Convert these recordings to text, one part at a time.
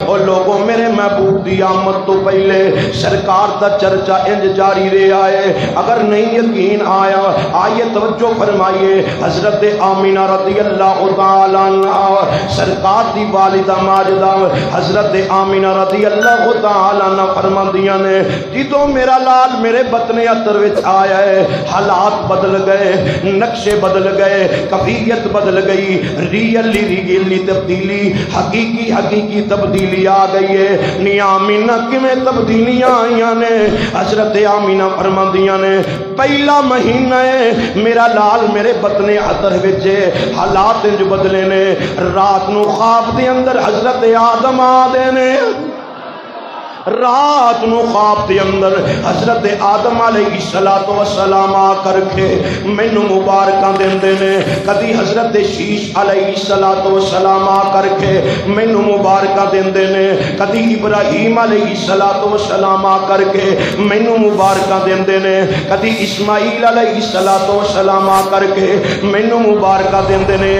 اور لوگوں میرے محبوب دی آمد تو پہلے سرکار دا چرچا انج جاری رہا ہے. اگر نہیں یقین آیا آئیے توجہ فرمائیے. حضرت آمینہ رضی اللہ تعالی عنہ سرکار دی والدہ ماجدہ حضرت آمینہ رضی اللہ تعالی عنہ فرماندیاں نے جدوں میرا لال میرے بطن اتر وچ آیا ہے حالات بدل گئے, نقشے بدل گئے, کیفیت بدل گئی, ریئلی تبدیلی, حقیقی تبدیلی آ گئی ہے. نی آمینہ کیویں تبدیلیاں آئیاں نے. حضرت آمینہ فرماندیاں نے پہلا مہینہ ہے میرا لال میرے بطن اتر وچ حالات انج بدلے نے. رات نو خواب دے اندر حضرت آدم آ دے نے. رات نو خواب دے اندر حضرت آدم علیہ السلام آ کر کے مینو مبارکاں دیندے نے. کدی حضرت شیش علیہ السلام آ کر کے مینو مبارکاں دیندے نے. کدی ابراہیم علیہ السلام آ کر کے مینو مبارکاں دیندے نے. کدی اسماعیل علیہ السلام آ کر کے مینو مبارکاں دیندے نے.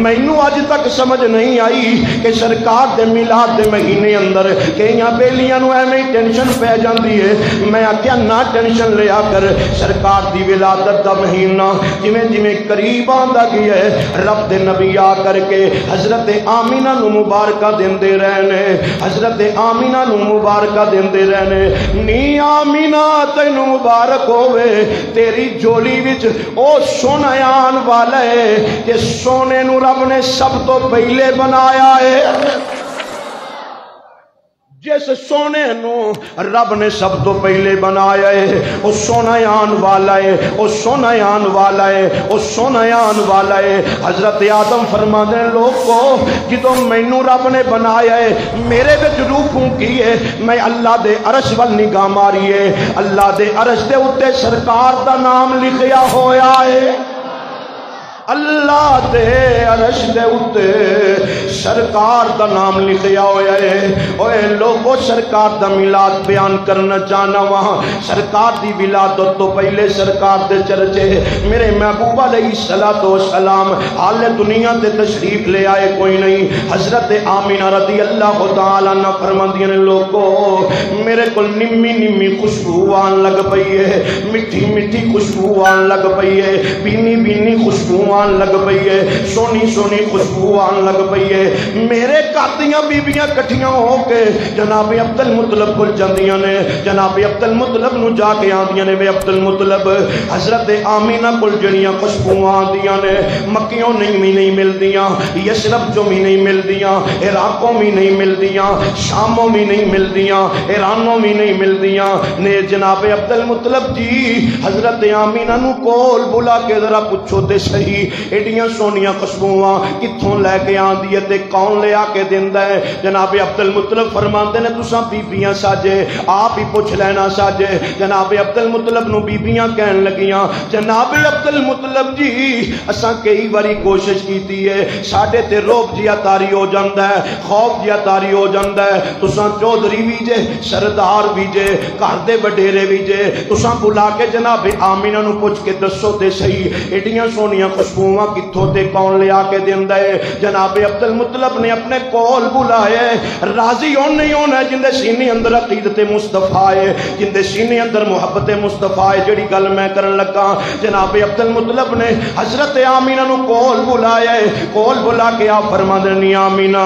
مینو اج تک سمجھ نہیں آئی کہ سرکار دے میلاد دے مہینے اندر کئیاں بیلیاں نو میں ٹینشن پہ جاندی ہے. میں آکھیا نہ ٹینشن لیا کر. سرکار دی ولادت دا مہینہ جویں قریب آندا گیا ہے رب دے نبی آ کر کے حضرت آمینہ نو مبارکہ دیندے رہنے. حضرت آمینہ نو مبارکہ دیندے رہنے. نی آمینہ تینو مبارک ہوے تیری جولی وچ او سونا آن والا ہے کہ سونے نو رب نے سب تو پہلے بنایا ہے. جس سونے نو رب نے سب تو پہلے بنایا ہے وہ سونا آن والا ہے, وہ سونا آن والا ہے, وہ سونا آن والا ہے. حضرت آدم فرماندے ہیں لوگو جدوں مینوں رب نے بنایا ہے میرے وچ روح پھونکی ہے میں اللہ دے عرش ول نگاہ ماری ہے. اللہ دے عرش دے اوتے سرکار دا نام لکھیا ہویا ہے. اللہ دے عرش دے اتے سرکار دا نام لکھیا ہویا ہے. اوے لوگو سرکار دا میلاد بیان کرنا چاہنا وہاں سرکار دی ولادت تو پہلے سرکار دے چرچے میرے محبوب علیہ السلام حال دنیا تے تشریف لے آئے کوئی نہیں. حضرت آمینہ رضی اللہ تعالی عنہ فرماندیاں نے لوگو میرے کل نمی خوشبو آن لگ پئی ہے, میٹھی خوشبو آن لگ پئی ہے, بینی خوشبو آن لگ پئی ہے, سونی خوشبو آن لگ پئی ہے. میرے کاتیاں بیبیاں کٹھیاں ہو کے جناب عبد المطلب کل جاندیاں نے. جناب عبد المطلب نو جا کے آندیاں نے وے عبد المطلب حضرت آمینہ کل جڑیاں خوشبو آندیاں نے مکیوں نہیں ملدیاں, یثرب جو بھی نہیں ملدیاں, عراقوں بھی نہیں ملدیاں, شاموں بھی نہیں ملدیاں, ایرانوں بھی نہیں ملدیاں نے. جناب عبد المطلب جی حضرت آمینہ نو کول بلا کے ذرا پوچھو تے صحیح ایڈیاں سونیاں خوشبوواں کتھوں لے کے آندی ہے تے کون لے آ کے دیندا ہے. جناب عبد المطلب فرماندے نے تساں بیبیاں ساجے آپ ہی پوچھ لینا ساجے. جناب عبد المطلب نو بیبیاں کہن لگیاں جناب عبد المطلب جی اساں کئی باری کوشش کیتی ہے ساڈے تے روب جیا تاری ہو جاندا ہے, خوف جیا تاری ہو جاندا ہے. تساں چودھری وی جے, سردار وی جے, گھر دے وڈیرے وی جے, تساں بلا کے جناب آمینہ نو پوچھ کے دسو تے صحیح ایڈیاں سونیاں خوشبوواں کتھوں تے کون لے آ کے دیندا ہے. جناب عبد المطلب نے اپنے کول بلایا راضی ہون نہیں ہونا جندے سینے اندر عقیدت مصطفیٰ ہے, جندے سینے اندر محبت مصطفیٰ ہے. جڑی گل میں کرن لگا جناب عبد المطلب نے حضرت آمینہ نو کول بلایا, کول بلا کے آپ فرماندے نے آمینہ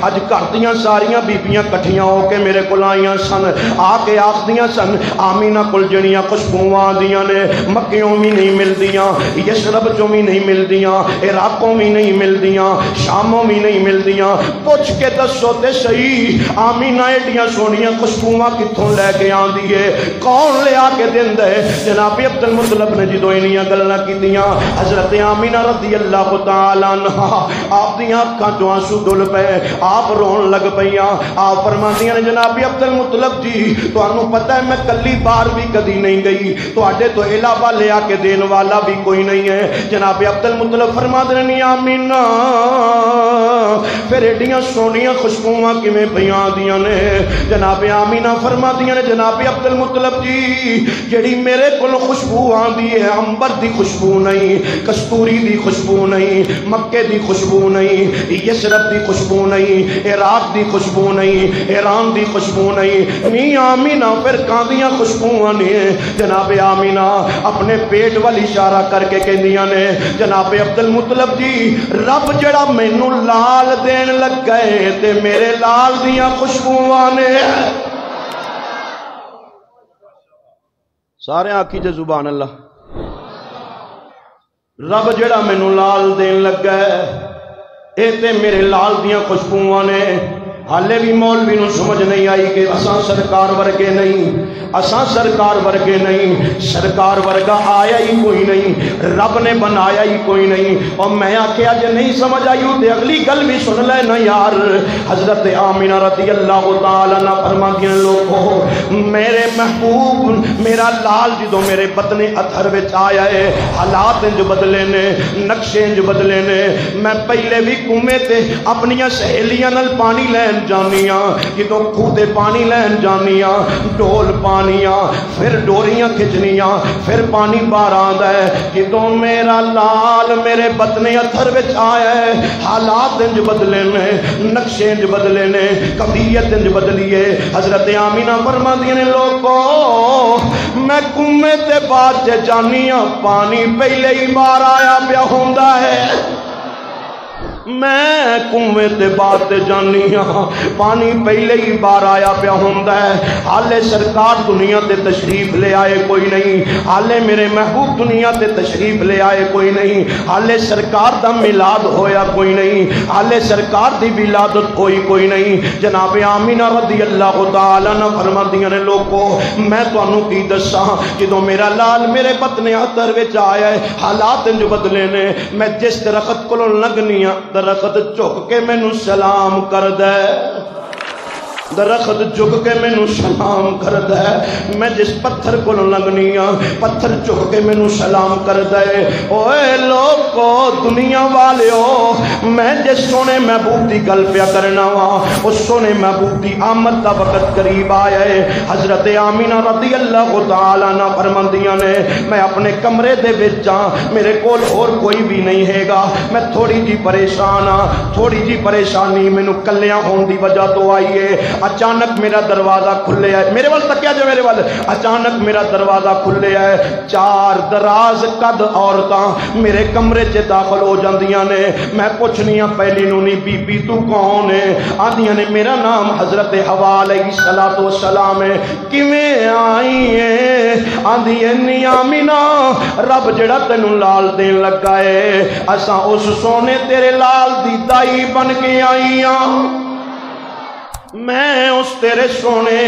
اج گھر دیاں ساریاں بیبیاں کٹھیاں ہو کے میرے کول آئیاں سن, آ کے آکھدیاں سن آمینہ کول جڑیاں خوشبوواں آندیاں نے مکیوں بھی نہیں ملدیاں, یثرب جو بھی نہیں ملدیاں, عراقوں بھی نہیں ملدیاں, شاموں بھی نہیں ملدیاں. پوچھ کے دسو تے صحیح آمینہ ایڈیاں سونیاں خوشبوواں کتھوں لے کے آندی ہے, کون لے آ کے دیندا ہے. جناب عبد المطلب نے جدوں انہیاں گلاں کیتیاں حضرت آمینہ رضی اللہ تعالی عنہا آپ دیاں اکھاں چوں آنسو ڈل پئے, آپ رون لگ پئیاں. آپ فرماندیاں نے جناب عبد المطلب جی تانوں پتہ ہے میں کلی بار بھی کدی نہیں گئی, تواڈے تو علاوہ لے آ کے دین والا بھی کوئی نہیں ہے. جناب عبد المطلب فرما دے نی آمینہ پھر ایڈیاں سونیاں خوشبوواں کیویں پیاں دیاں نے جناب آمینہ فرما دیاں نے جناب عبد المطلب جی جڑی میرے کول خوشبو آندی ہے عنبر دی خوشبو نہیں کستوری دی خوشبو نہیں مکے دی خوشبو نہیں یثرب دی خوشبو نہیں عراق دی خوشبو نہیں ایران دی خوشبو نہیں نی آمینہ پھر کاندیاں خوشبوواں نے جناب آمینہ اپنے پیٹ وال اشارہ کر کے کہندیاں نے جناب عبد المطلب جی رب جڑا مینوں لال دین لگ گئے تے میرے لال دیاں خوشبوواں نے سارے آکھی جے سبحان اللہ رب جڑا مینوں لال دین لگ گئے اے تے میرے لال دیاں خوشبوواں نے حالے بھی مولوی نو سمجھ نہیں آئی کہ اساں سرکار ورگے نہیں اساں سرکار ورگے نہیں سرکار ورگا آیا ہی کوئی نہیں رب نے بنایا ہی کوئی نہیں اور میں آکھیا جے نہیں سمجھ آئی تے اگلی گل بھی سن لے نا یار حضرت آمینہ رضی اللہ تعالی عنہ فرماندیاں لوگو میرے محبوب میرا لال جدو میرے بدن اطہر وچ آیا ہے حالات انج بدلے نے نقشے انج بدلے نے میں پہلے بھی کنویں تے اپنیاں سہیلیاں نال پانی لین جانیاں جدو کھوہ تے پانی لین جانیاں ڈول پانیاں پھر ڈوریاں کھچنیاں پھر پانی باہر آندا ہے جدو میرا لال میرے بدن اطہر وچ آیا ہے حالات انج بدلے نے نقشے انج بدلے نے کیفیت انج بدلی ہے حضرت آمینہ فرماندیاں نے لوگوں میں کنویں تے بعد جانیاں پانی پہلے ہی باہر آیا پیا ہوندا ہے میں کنویں تے بعد جانی ہاں پانی پہلے ہی باہر آیا پیا ہوندا ہے حالے سرکار دنیا تے تشریف لے آئے کوئی نہیں حالے میرے محبوب دنیا تے تشریف لے آئے کوئی نہیں حالے سرکار دا میلاد ہویا کوئی نہیں حالے سرکار دی ولادت ہوئی کوئی نہیں جناب آمینہ رضی اللہ تعالی عنہ فرماندیاں نے لوگو میں تانوں کی دساں جدوں میرا لال میرے بدن اطہر وچ آیا ہے حالات انج بدلے نے میں جس درخت کولوں لنگنیاں درخت جھک کے مینوں سلام کر دے درخت جھک کے مینوں سلام کر دے میں جس پتھر کو لنگنیاں پتھر جھک کے مینوں سلام کر دے اوے لوگو دنیا والیو میں جس سونے محبوب دی گل پیا کرنا وا اس سونے محبوب دی آمد دا وقت قریب آیا ہے حضرت آمینہ رضی اللہ تعالی عنہ فرماندیاں نے میں اپنے کمرے دے وچ جاں میرے کول اور کوئی بھی نہیں ہے گا میں تھوڑی جی پریشان ہاں تھوڑی جی پریشانی مینوں کلیاں ہون دی وجہ تو آئی ہے اچانک میرا دروازہ کھلے ہے میرے وال تکیا جو میرے وال اچانک میرا دروازہ کھلے ہے چار دراز قد عورتاں میرے کمرے چ داخل ہو جاندیاں نے میں پوچھنیاں پہلی نو نہیں بی بی تو کون ہے آندیاں نے میرا نام حضرت حوا علیہ الصلوۃ والسلام ہے کیویں آئی ہے آندی نی آمینہ رب جڑا تینوں لال دین لگا ہے اساں اس سونے تیرے لال دی دائی بن کے آئی ہاں میں اس تیرے سونے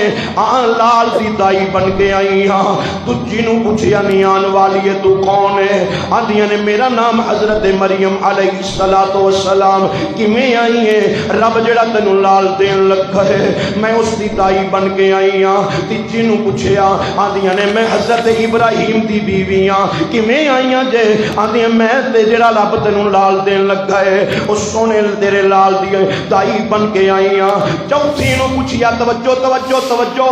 لال دی دائی بن کے آئی ہاں تجھی نو پوچھیا نہیں آن والی ہے تو کون ہے آندیاں نے میرا نام حضرت مریم علیہ الصلوۃ والسلام کیویں آئی ہے رب جڑا تینوں لال دین لگا ہے میں اس دی دائی بن کے آئی ہاں تجھی نو پوچھیا آندیاں نے میں حضرت ابراہیم دی بیوی ہاں کیویں آئیاں جے آندیاں میں تے جڑا رب تینوں لال دین لگا ہے اس سونے تیرے لال دی دائی بن کے آئی ہاں چوتھی نو پوچھیا توجہ توجہ توجہ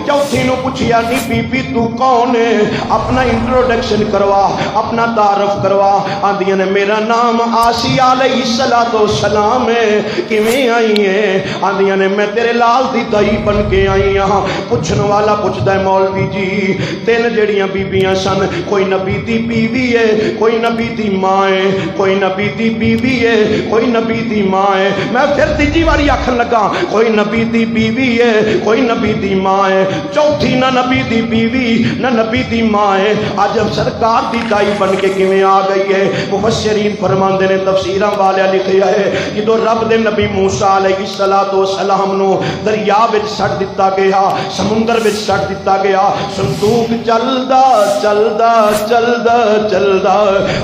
چوتھی نو پوچھیا نی بی بی تو کون ہے اپنا انٹروڈکشن کروا اپنا تعارف کروا آندیاں نے میرا نام آسیہ علیہ الصلوۃ والسلام ہے کیویں آئی ہے آندیاں نے میں تیرے لال دی دائی بن کے آئی ہاں پوچھن والا پوچھدا ہے مولوی جی تین جڑیاں بیبیاں سن کوئی نبی دی بیوی ہے کوئی نبی دی ماں ہے کوئی نبی دی بیوی ہے کوئی نبی دی ماں ہے میں پھر تیجی واری آکھن لگا کوئی نبی دی بیوی ہے کوئی نبی دی ماں ہے چوتھی نہ نبی دی بیوی نہ نبی دی ماں ہے آج اب سرکار دی دائی بن کے کیویں آ گئی ہے مفسرین فرماندے نے تفسیراں والے لکھیا ہے جدوں رب دے نبی موسیٰ علیہ الصلوۃ والسلام نو دریا وچ سٹ دتا گیا سمندر وچ سٹ دتا گیا صندوق چلدا چلدا چلدا چلدا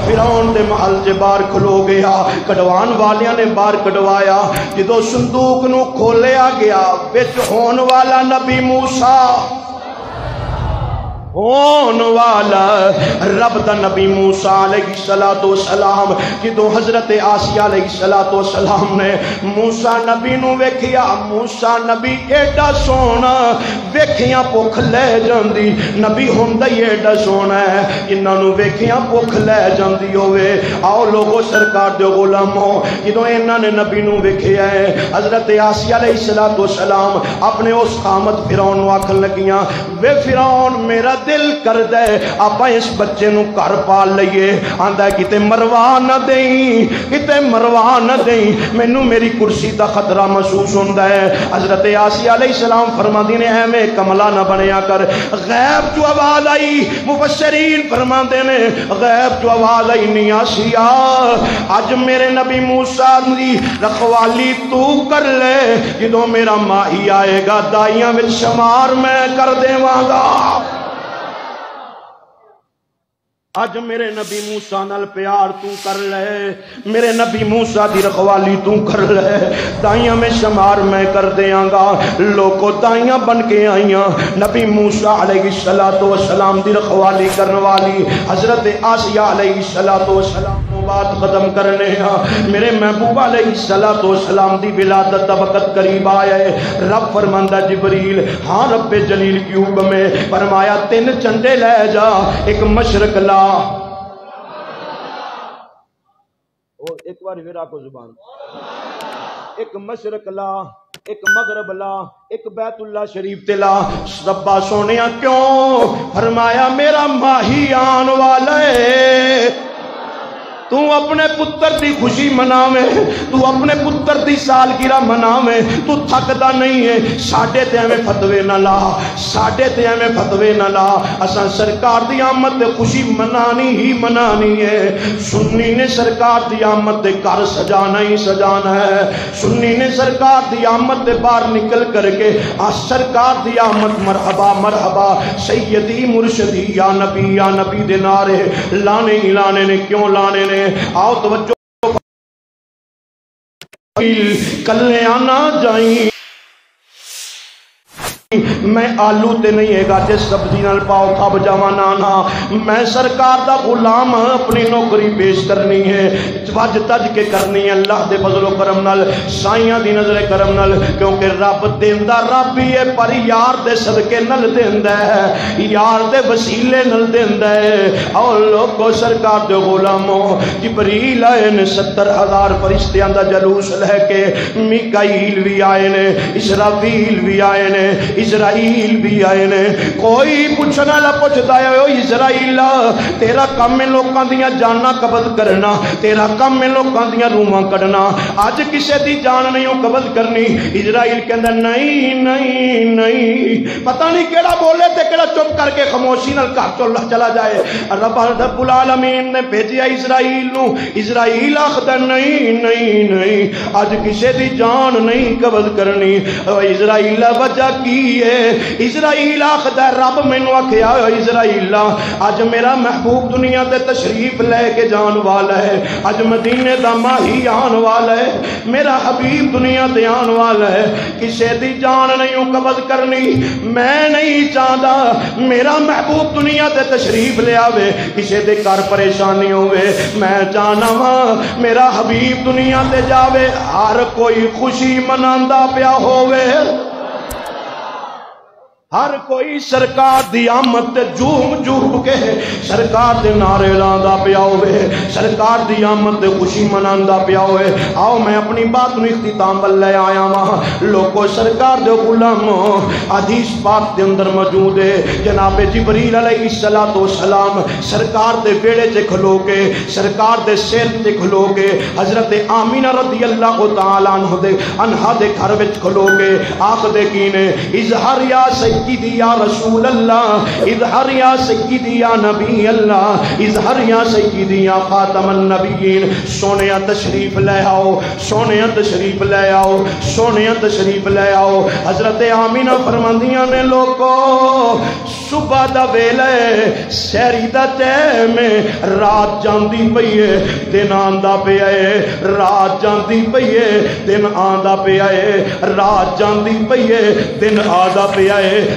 فرعون دے محل دے باہر کھلو گیا کڈوان والیاں نے باہر کڈوایا جدوں صندوق نو کھولیا گیا وچ ہون والا نبی موسیٰ ہون والا رب دا نبی موسیٰ علیہ السلام جدو حضرت آسیہ علیہ السلام نے موسیٰ نبی نو ویکھیا موسیٰ نبی ایڈا سونا ویکھیاں بھوک لے جاندی نبی ہوندا ہی ایڈا سونا ہے انہاں نو ویکھیاں بھوک لے جاندی ہوئے آؤ لوگو سرکار دے غلام ہو جدو انہاں نے نبی نو ویکھیا ہے حضرت آسیہ علیہ السلام اپنے اس قامت فرعون نو آکھن لگیاں وے فرعون میرا دل کر دے آپا اس بچے نو گھر پال لئیے آندہ کتے مروا نہ دیں کتے مروا نہ دیں مینوں میری کرسی دا خطرہ محسوس ہوندا ہے حضرت آسیہ علیہ السلام فرماندے نے اے میں کملا نہ بنیا کر غیب جو آواز آئی مفسرین فرماندے نے غیب جو آواز آئی نہیں آسیہ آج میرے نبی موسیٰ دی رکھوالی تو کر لے جدوں میرا ماہی آئے گا دائیاں وچ شمار میں کر دیواں گا آج میرے نبی موسیٰ نال پیار تو کر لے میرے نبی موسیٰ دی رکھوالی تو کر لے دائیاں میں شمار میں کر دیاں گا لوگوں دائیاں بن کے آئیاں نبی موسیٰ علیہ السلام دی رکھوالی کرنے والی حضرت آسیہ علیہ السلام بات ختم کرنے ہیں میرے محبوب علیہ السلام دی ولادت دا وقت قریب آیا ہے رب فرماندہ جبریل ہاں رب جلیل کی حکم میں فرمایا 3 چنڈے لے جا ایک مشرق لا ایک بار پھر آپ کو زبان ایک مشرق لا ایک مغرب لا ایک بیت اللہ شریف تلا ربا سونیا کیوں فرمایا میرا ماہی آن والا ہے تو اپنے پتر دی خوشی مناویں تو اپنے پتر دی سالگرہ مناویں تو تھکدا نہیں ہے ساڈے تے ایویں فتوے نہ لا ساڈے تے ایویں فتوے نہ لا اساں سرکار دی آمد تے خوشی منانی ہی منانی ہے سنی نے سرکار دی آمد تے گھر سجانا ہی سجانا ہے سنی نے سرکار دی آمد تے باہر نکل کر کے سرکار دی آمد مرحبا مرحبا سیدی مرشدی یا نبی دے نعرے لانے ہی لانے نے کیوں لانے نے آؤ توجہ کلے آنا جائیں میں آلو تے نہیں ہے گا جس سبزی نال پاؤ کھب جاواں نانا میں سرکار دا غلام اپنی نوکری پیش کرنی ہے وج تج کے کرنی ہے اللہ دے فضل و کرم نال سائیاں دی نظر کرم نال کیونکہ رب دیندا رب ہی ہے پر یار دے صدقے نال دیندا ہے یار دے وسیلے نال دیندا ہے اور لوگو سرکار دے غلاموں جبریل آئے نے 70,000 فرشتیاں دا جلوس لے کے میکائیل بھی آئے نے اسرافیل بھی آئے نے اسرائیل بھی آئے نے کوئی پوچھنا لا پوچھتا ہے او اسرائیل تیرا کم میں لوکاں دیاں جاناں قبض کرنا تیرا کم میں لوکاں دیاں روحاں کڈنا اج کسے دی جان نہیں قبض کرنی اسرائیل کہندا نہیں نہیں نہیں پتہ نہیں کیڑا بولے تے کیڑا چپ کر کے خاموشی نال گھر چلا جائے رب العالمین نے بھیجیا اسرائیل نو اسرائیل آخدا نہیں نہیں نہیں اج کسے دی جان نہیں قبض کرنی اسرائیل وجہ کی اسرائیل آخدا رب مینوں آکھیا اسرائیل اج میرا محبوب دنیا تے تشریف لے کے جان والا ہے اج مدینے دا ماہی آن والا ہے میرا حبیب دنیا تے آن والا ہے کسے دی جان نہیں قبض کرنی میں نہیں چاہتا میرا محبوب دنیا تے تشریف لے آوے کسے دے گھر پریشانی ہوئے میں جانا وا میرا حبیب دنیا تے جاوے ہر کوئی خوشی مناندا پیا ہووے ہر کوئی سرکار دی آمد تے جھوم جھوم کے سرکار دے نعرے لاندا پیا ہوئے سرکار دی آمد تے خوشی مناندا پیا ہوئے آؤ میں اپنی بات نو اختتام ول لے آیا ہاں لوگو سرکار دے غلام حدیث پاک دے اندر موجود ہے جناب جبریل علیہ السلام سرکار دے بیڑے تے کھلو کے سرکار دے سیر تے کھلو کے حضرت آمینہ رضی اللہ تعالی عنہا دے گھر وچ کھلو کے آکھدے کینے اظہار یا سیدی یا رسول اللہ اظہر یا سیدی یا نبی اللہ اظہر یا سیدی یا خاتم النبیین سونیا تشریف لے آؤ سونیا تشریف لے آؤ سونیا تشریف لے آؤ حضرت آمینہ فرماندیاں نے لوگو صبح دا ویلے سیری دا ٹائم رات جاندی پئی ہے دن آندا پیا ہے رات جاندی پئی ہے دن آندا پیا ہے رات جاندی پئی ہے دن آندا پیا ہے